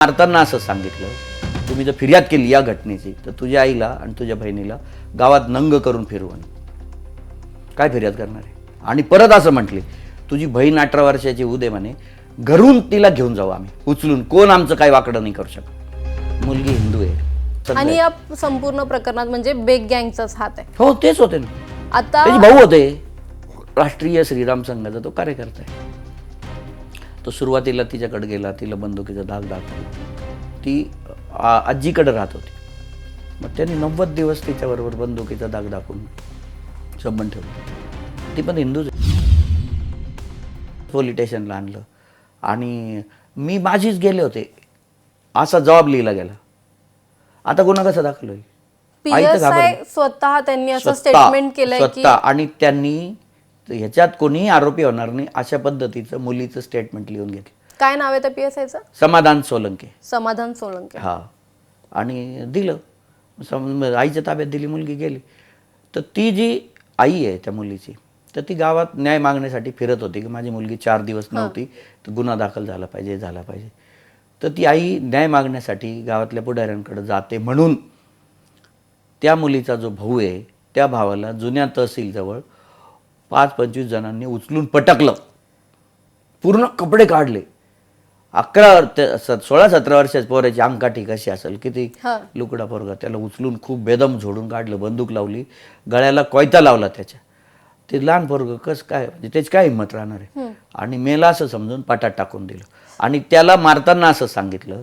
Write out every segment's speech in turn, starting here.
मारताना असं सांगितलं, तुम्ही जर फिर्याद केली या घटनेची तर तुझ्या आईला आणि तुझ्या बहिणीला गावात नंग करून फिरवण. काय फिर्याद करणार आहे? आणि परत असं म्हटले, तुझी बहीण 18 वर्षाची उदे म्हणे, घरून तिला घेऊन जाऊ आम्ही उचलून, कोण आमचं काय वाकडं नाही करू शकत. मुलगी हिंदू आहे. आणि या संपूर्ण प्रकरणात म्हणजे बेग गँगचाच हात आहे. हो, तेच होते ना. आता त्याचे भाऊ होते, राष्ट्रीय श्रीराम संघाचा तो कार्यकर्ता आहे. तो सुरुवातीला तिच्याकडे गेला, तिला बंदुकीचा धाक दाखवला. ती आजीकडे राहत होती. मग त्यांनी 90 दिवस तिच्याबरोबर बंदुकीचा धाक दाखवून संबंध ठेवला. ती पण हिंदूच आहे. पोलीस स्टेशनला आणलं आणि मी माझीच गेले होते असा जबाब लिहिला गेला. आता गुन्हा कसा दाखल होईल? PSI स्वतः त्यांनी असं स्टेटमेंट केलंय की आणि त्यांनी ह्याच्यात कोणीही आरोपी होणार नाही अशा पद्धतीचं मुलीचं स्टेटमेंट लिहून घेतलं. काय नाव आहे त्या PSIचं? समाधान सोलंके. समाधान सोळंके. हा. आणि दिलं, आईच्या ताब्यात दिली, मुलगी गेली. तर ती जी आई आहे त्या मुलीची, तर ती गावात न्याय मागण्यासाठी फिरत होती की माझी मुलगी 4 दिवस नव्हती, तर गुन्हा दाखल झाला पाहिजे. तर ती आई न्याय मागण्यासाठी गावातल्या पुढाऱ्यांकडे जाते म्हणून त्या मुलीचा जो भाऊ आहे त्या भावाला जुन्या तहसीलजवळ 5-25 जणांनी उचलून पटकलं, पूर्ण कपडे काढले. 16-17 वर्षाच्या पोराची अंगकाठी कशी असेल, किती लुकडा पोरगा, त्याला उचलून खूप बेदम झोडून काढलं, बंदूक लावली, गळ्याला कोयता लावला त्याच्या. ते लहान पोरगं कसं काय, म्हणजे त्याची काय हिंमत राहणार आहे. आणि मेला असं समजून पाटात टाकून दिलं. आणि त्याला मारताना असं सांगितलं,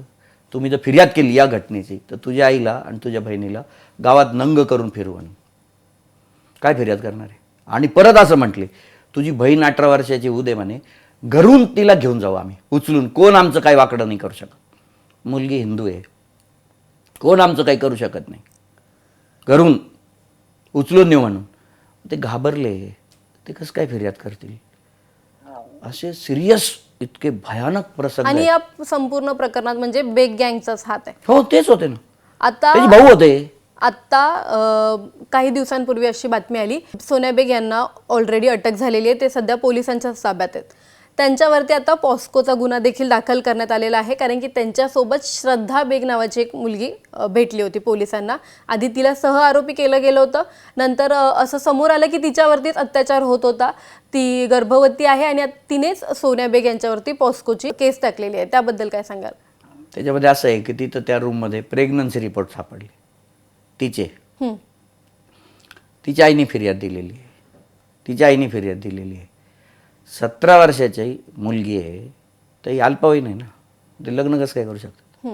तुम्ही जर फिर्याद केली या घटनेची तर तुझ्या आईला आणि तुझ्या बहिणीला गावात नंग करून फिरवण. काय फिर्याद करणार आहे? आणि परत असं म्हटले, तुझी बहीण 18 वर्षाची उदे म्हणे, घरून तिला घेऊन जाऊ आम्ही उचलून, कोण आमचं काय वाकडं नाही करू शकत. मुलगी हिंदू आहे, कोण आमचं काही करू शकत नाही, घरून उचलून नेऊ म्हणून. ते घाबरले. ते कसं काय फिर्याद करतील? असे सिरियस इतके भयानक प्रसंग. आणि या संपूर्ण प्रकरणात म्हणजे बेग गँगचाच हात आहे. हो, तेच होते ना. आता त्याचे भाऊ होते. काही दिवसांपूर्वी अशी बातमी आली, सोन्या बेग यांना ऑलरेडी अटक झालेली आहे. ते सध्या पोलिसांच्या ताब्यात आहेत. त्यांच्यावरती आता पॉस्कोचा गुन्हा देखील दाखल करण्यात आलेला आहे, कारण की त्यांच्यासोबत श्रद्धा बेग नावाची एक मुलगी भेटली होती पोलिसांना. आधी तिला सह आरोपी केलं गेलं होतं. नंतर असं समोर आलं की तिच्यावरतीच अत्याचार होत होता. ती गर्भवती आहे आणि तिनेच सोन्या बेग यांच्यावरती पॉस्कोची केस टाकलेली आहे. त्याबद्दल काय सांगाल? त्याच्यामध्ये असं आहे की तिथं त्या रूममध्ये प्रेग्नन्सी रिपोर्ट सापडले तिचे. तिच्या आईने फिर्याद दिलेली आहे. 17 वर्षाची मुलगी आहे, तर ही अल्पवयीन आहे ना. ते लग्न कसं काय करू शकतात?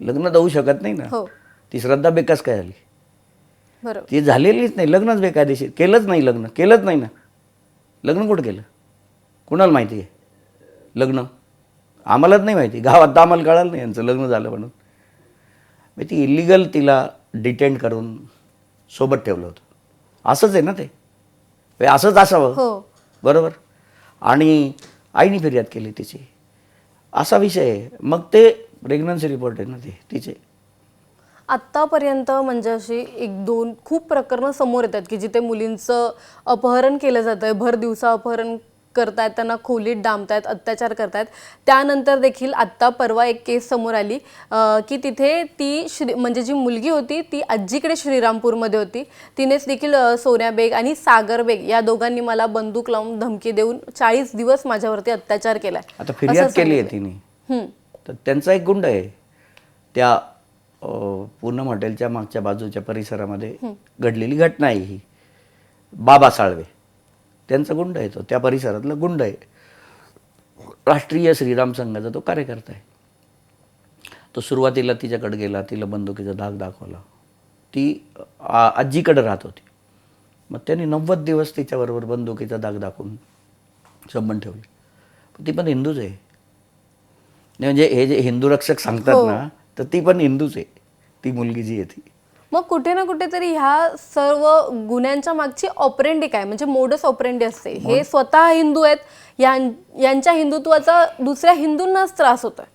लग्न तर होऊ शकत नाही ना. ती श्रद्धा बेग कसं काय झाली? बरोबर. ती झालेलीच नाही, लग्नच बेकायदेशीर. केलंच नाही ना. लग्न कुठं केलं? कुणाला माहिती आहे लग्न? आम्हालाच नाही माहिती. गावात तर आम्हाला कळालं नाही यांचं लग्न झालं म्हणून. मग ती इलिगल तिला डिटेंड करून सोबत ठेवलं होतं. असंच आहे ना ते. असंच असावं. बरोबर. आणि आईने फिर्याद केली तिची, असा विषय आहे. मग ते प्रेग्नन्सी रिपोर्ट आहे ना ते तिचे. आत्तापर्यंत म्हणजे अशी 1-2 खूप प्रकरणं समोर येतात की जिथे मुलींचं अपहरण केलं जातं, भर दिवसा अपहरण करतायत, त्यांना खोलीत डांबतायत, अत्याचार करतायत. त्यानंतर देखील आत्ता परवा एक केस समोर आली की तिथे ती म्हणजे जी मुलगी होती ती आजीकडे श्रीरामपूरमध्ये होती. तिनेच देखील सोन्या बेग आणि सागर बेग या दोघांनी मला बंदूक लावून धमकी देऊन 40 दिवस माझ्यावरती अत्याचार केलाय. आता फिर्याद केली आहे तिने, तर त्यांचा एक गुंड आहे त्या पूनम हॉटेलच्या मागच्या बाजूच्या परिसरामध्ये घडलेली घटना आहे ही. बाबा साळवे त्यांचा गुंड आहे, तो त्या परिसरातला गुंड आहे. राष्ट्रीय श्रीराम संघाचा तो कार्यकर्ता आहे. तो सुरुवातीला तिच्याकडे गेला, तिला बंदुकीचा धाक दाखवला. ती आजीकडे राहत होती. मग त्यांनी 90 दिवस तिच्याबरोबर बंदुकीचा धाक दाखवून संबंध ठेवले. ती पण हिंदूच आहे. म्हणजे हे जे हिंदू रक्षक सांगतात ना, तर ती पण हिंदूच आहे, ती मुलगी जी आहे ती. मग कुठे ना कुठेतरी ह्या सर्व गुन्ह्यांच्या मागची ऑपरेंडी काय, म्हणजे मोडस ऑपरेंडी असते. हे स्वतः हिंदू आहेत, यांच्या हिंदुत्वाचा दुसऱ्या हिंदूंनाच त्रास होतोय.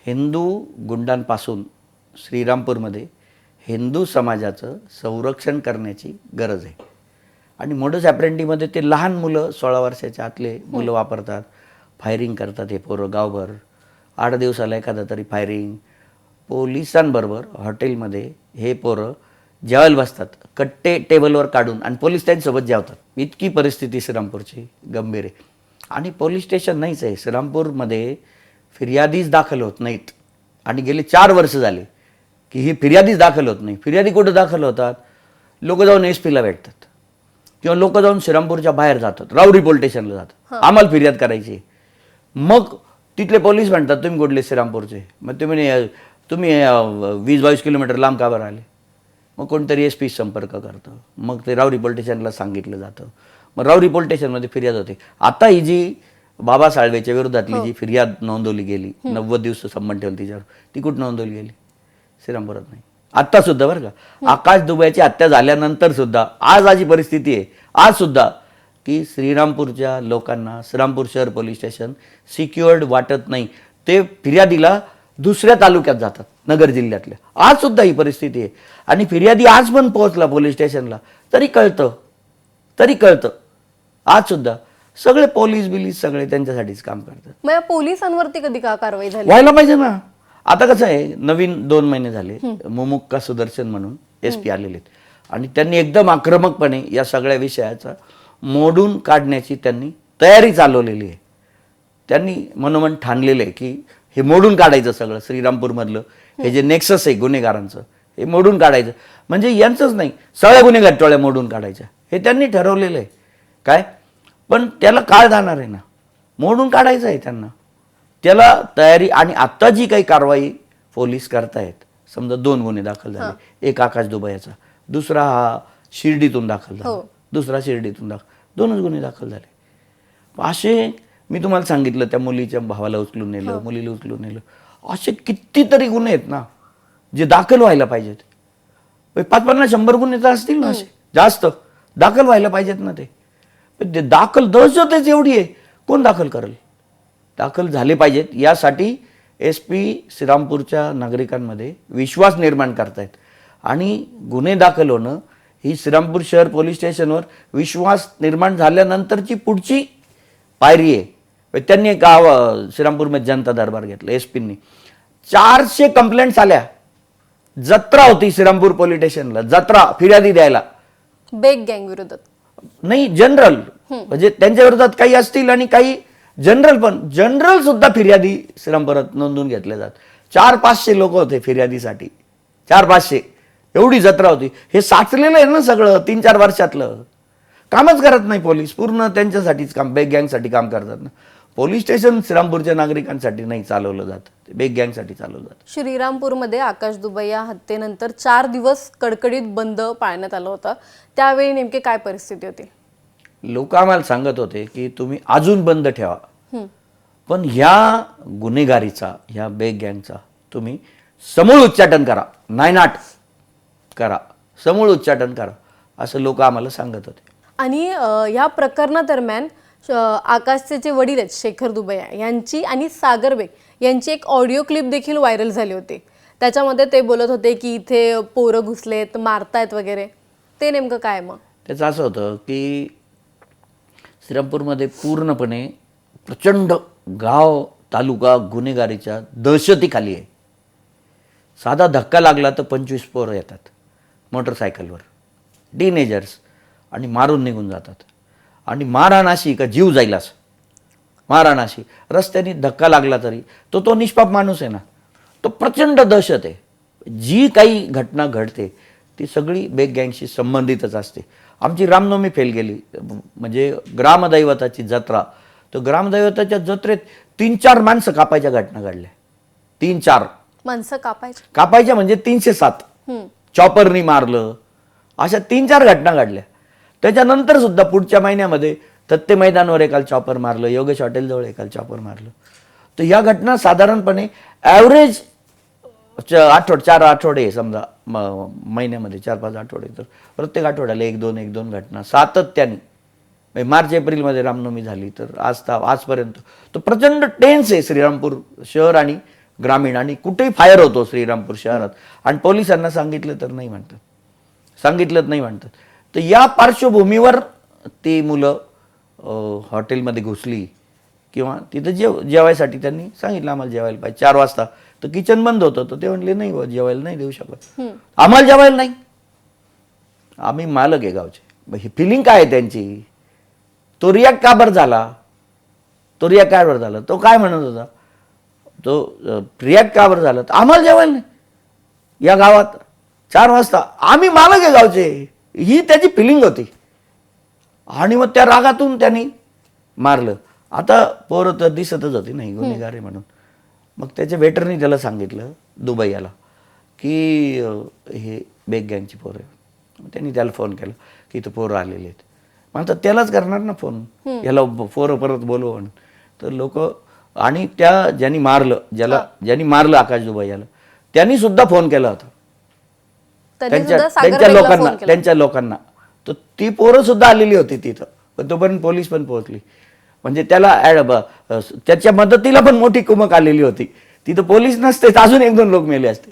हिंदू गुंडांपासून श्रीरामपूरमध्ये हिंदू समाजाचं संरक्षण करण्याची गरज आहे. आणि मोडस ऑपरेंडीमध्ये ते लहान मुलं, 16 वर्षाच्या आतले मुलं वापरतात, फायरिंग करतात हे पोरं गावभर. 8 दिवसाला एखादा तरी फायरिंग. पोलिसांबरोबर हॉटेलमध्ये हे पोरं जेवायला बसतात, कट्टे टेबलवर काढून, आणि पोलीस त्यांच्यासोबत जेवतात. इतकी परिस्थिती श्रीरामपूरची गंभीर आहे. आणि पोलीस स्टेशन नाहीच आहे श्रीरामपूरमध्ये, फिर्यादीच दाखल होत नाहीत. आणि गेले 4 वर्ष झाले की ही फिर्यादीच दाखल होत नाही. फिर्यादी कुठं दाखल होतात? लोक जाऊन SP ला भेटतात किंवा लोक जाऊन श्रीरामपूरच्या बाहेर जातात, राऊरी पोलीस स्टेशनला जातात, आम्हाला फिर्याद करायची. मग तिथले पोलीस म्हणतात तुम्ही कुठले? श्रीरामपूरचे. मग तुम्ही 20-22 किलोमीटर लांब का बरं आले? मग कोणतरी SP संपर्क करतं, मग ते राऊरी पोलीस स्टेशनला सांगितलं जातं, मग राऊरी पोलीस स्टेशनमध्ये फिर्याद होते. आता ही जी बाबा साळवेच्या विरोधातली जी फिर्याद नोंदवली गेली, 90 दिवस संबंध ठेवलं तिच्यावर, ती कुठं नोंदवली गेली? श्रीरामपुरात नाही. आत्ता सुद्धा बरं का, आकाश दुबेची हत्या झाल्यानंतर सुद्धा आज अशी परिस्थिती आहे, आज सुद्धा, की श्रीरामपूरच्या लोकांना श्रीरामपूर शहर पोलीस स्टेशन सिक्युअर्ड वाटत नाही. ते फिर्यादीला दुसऱ्या तालुक्यात जातात, नगर जिल्ह्यातल्या. आज सुद्धा ही परिस्थिती आहे. आणि फिर्यादी आज पण पोहोचला पोलीस स्टेशनला तरी कळतं. आज सुद्धा सगळे पोलीस सगळे त्यांच्यासाठीच काम करतात. मग या पोलिसांवरती कधी का कारवाई झाली? व्हायला पाहिजे ना. आता कसं आहे, नवीन 2 महिने झाले मुमुक्का सुदर्शन म्हणून SP आलेले आहेत, आणि त्यांनी एकदम आक्रमकपणे या सगळ्या विषयाचा मोडून काढण्याची त्यांनी तयारी चालवलेली आहे. त्यांनी मनोमन ठाणलेलं आहे की हे मोडून काढायचं सगळं. श्रीरामपूरमधलं हे जे नेक्सस आहे गुन्हेगारांचं, हे मोडून काढायचं. म्हणजे यांचंच नाही, सगळ्या गुन्हेगार टोळ्या मोडून काढायच्या, हे त्यांनी ठरवलेलं आहे. काय पण त्याला काळ जाणार आहे ना, मोडून काढायचं आहे त्यांना, त्याला तयारी. आणि आत्ता जी काही कारवाई पोलीस करतायत, समजा 2 गुन्हे दाखल झाले, एक आकाश दुबयाचा, दुसरा हा शिर्डीतून दाखल झाला, दुसरा शिर्डीतून दाखल, 2च गुन्हे दाखल झाले. असे मी तुम्हाला सांगितलं, त्या मुलीच्या भावाला उचलून नेलं, मुलीला उचलून नेलं, असे कितीतरी गुन्हे आहेत ना जे दाखल व्हायला पाहिजेत. 50-50-100 गुन्हे तर असतील ना, असे जास्त दाखल व्हायला पाहिजेत ना. ते दाखल दहशतच एवढी आहे, कोण दाखल करेल? दाखल झाले पाहिजेत. यासाठी SP श्रीरामपूरच्या नागरिकांमध्ये विश्वास निर्माण करतायत. आणि गुन्हे दाखल होणं ही श्रीरामपूर शहर पोलीस स्टेशनवर विश्वास निर्माण झाल्यानंतरची पुढची पायरी आहे. त्यांनी एक श्रीरामपूरमध्ये जनता दरबार घेतला SPनी. 400 कंप्लेंट्स आल्या. जत्रा होती श्रीरामपूर पोलीस स्टेशनला, जत्रा फिर्यादी द्यायला. बेग गँग विरोधात नाही, जनरल, म्हणजे त्यांच्या विरोधात काही असतील आणि काही जनरल, पण जनरल सुद्धा फिर्यादी श्रीरामपुरात नोंदवून घेतल्या जात. 400-500 लोक होते फिर्यादीसाठी, 400-500 एवढी जत्रा होती. हे साचलेलं आहे ना सगळं 3-4 वर्षातलं. कामच करत नाही पोलीस, पूर्ण त्यांच्यासाठीच काम, बेग गँगसाठी काम करतात ना. पोलीस स्टेशन श्रीरामपूरच्या नागरिकांसाठी नाही चालवलं जातं, ते बेग गँगसाठी चालवलं जातं. श्रीरामपूरमध्ये आकाश दुबे या हत्येनंतर 4 दिवस कडकडीत बंद पाळण्यात आलं होतं. त्यावेळी नेमकी काय परिस्थिती होती? लोक आम्हाला सांगत होते की तुम्ही अजून बंद ठेवा, पण ह्या गुन्हेगारीचा, ह्या बेग गँगचा तुम्ही समूळ उच्चाटन करा, नायनाट करा, समूळ उच्चाटन करा, असं लोक आम्हाला सांगत होते. आणि या प्रकरणादरम्यान आकाशचे जे वडील आहेत शेखर दुबे यांची आणि सागर बेग यांची एक ऑडिओ क्लिप देखील व्हायरल झाली होती. त्याच्यामध्ये ते बोलत होते की इथे पोरं घुसलेत, मारतायत वगैरे. ते नेमकं काय? मग त्याचं असं होतं की श्रीरामपूरमध्ये पूर्णपणे प्रचंड गाव तालुका गुन्हेगारीच्या दहशतीखाली आहे. साधा धक्का लागला तर 25 पोरं येतात मोटरसायकलवर, टीनेजर्स, आणि मारून निघून जातात. आणि मारहाण अशी का जीव जाईल असं, मारहाण अशी. रस्त्याने धक्का लागला तरी तो निष्पाप माणूस आहे ना, तो प्रचंड दहशत आहे. जी काही घटना घडते ती सगळी बेग गँगशी संबंधितच असते. आमची रामनवमी फेल गेली, म्हणजे ग्रामदैवताची जत्रा, तर ग्रामदैवताच्या जत्रेत 3-4 माणसं कापायच्या घटना घडल्या. 3-4 माणसं कापायच्या म्हणजे 307 चॉपरनी मारलं, अशा 3-4 घटना घडल्या. त्याच्यानंतर सुद्धा पुढच्या महिन्यामध्ये तत्ते मैदानावर एकाला चॉपर मारलं, योगेश हॉटेलजवळ एकाला चॉपर मारलं. तर या घटना साधारणपणे ॲव्हरेज 4 आठवडे समजा महिन्यामध्ये 4-5 आठवडे, तर प्रत्येक आठवड्याला 1-2 घटना सातत्याने. मार्च एप्रिलमध्ये रामनवमी झाली, तर आजपर्यंत तो प्रचंड टेन्स आहे श्रीरामपूर शहर आणि ग्रामीण. आणि कुठेही फायर होतो श्रीरामपूर शहरात, आणि पोलिसांना सांगितलं नाही म्हणतात. तर या पार्श्वभूमीवर ती मुलं हॉटेलमध्ये घुसली, किंवा तिथं जेवायसाठी त्यांनी सांगितलं आम्हाला जेवायला पाहिजे 4 वाजता. तर किचन बंद होतं, तर ते म्हणले नाही बुवा, जेवायला नाही देऊ शकत. आम्हाला जेवायला नाही, आम्ही मालक आहे गावचे. मग ही फिलिंग काय आहे त्यांची? तो रिॲक्ट का बरं झाला? तो काय म्हणत होता? तो रिॲक्ट का बरं झाला? तर आम्हाला जेवायला नाही या गावात 4 वाजता, आम्ही मालक आहे गावचे, ही त्याची फिलिंग होती. आणि मग त्या रागातून त्यांनी मारलं. आता पोरं तर दिसतच होती नाही गुन्हेगार आहे म्हणून. मग त्याच्या वेटरनी त्याला सांगितलं दुबई याला की हे बेग गँगची पोरं आहे. त्यांनी त्याला फोन केला की इथं पोरं आलेले आहेत. मग आता त्यालाच करणार ना फोन, याला पोरं परत बोलव म्हणून. तर लोक आणि त्या ज्यांनी मारलं आकाश दुबई याला, त्यांनी सुद्धा फोन केला होता त्यांच्या लोकांना. तर ती पोरं सुद्धा आलेली होती तिथं, पण तोपर्यंत पोलीस पण पोहोचली. म्हणजे त्याला त्याच्या मदतीला पण मोठी कुमक आलेली होती. तिथं पोलीस नसते तर अजून 1-2 लोक मेले असते.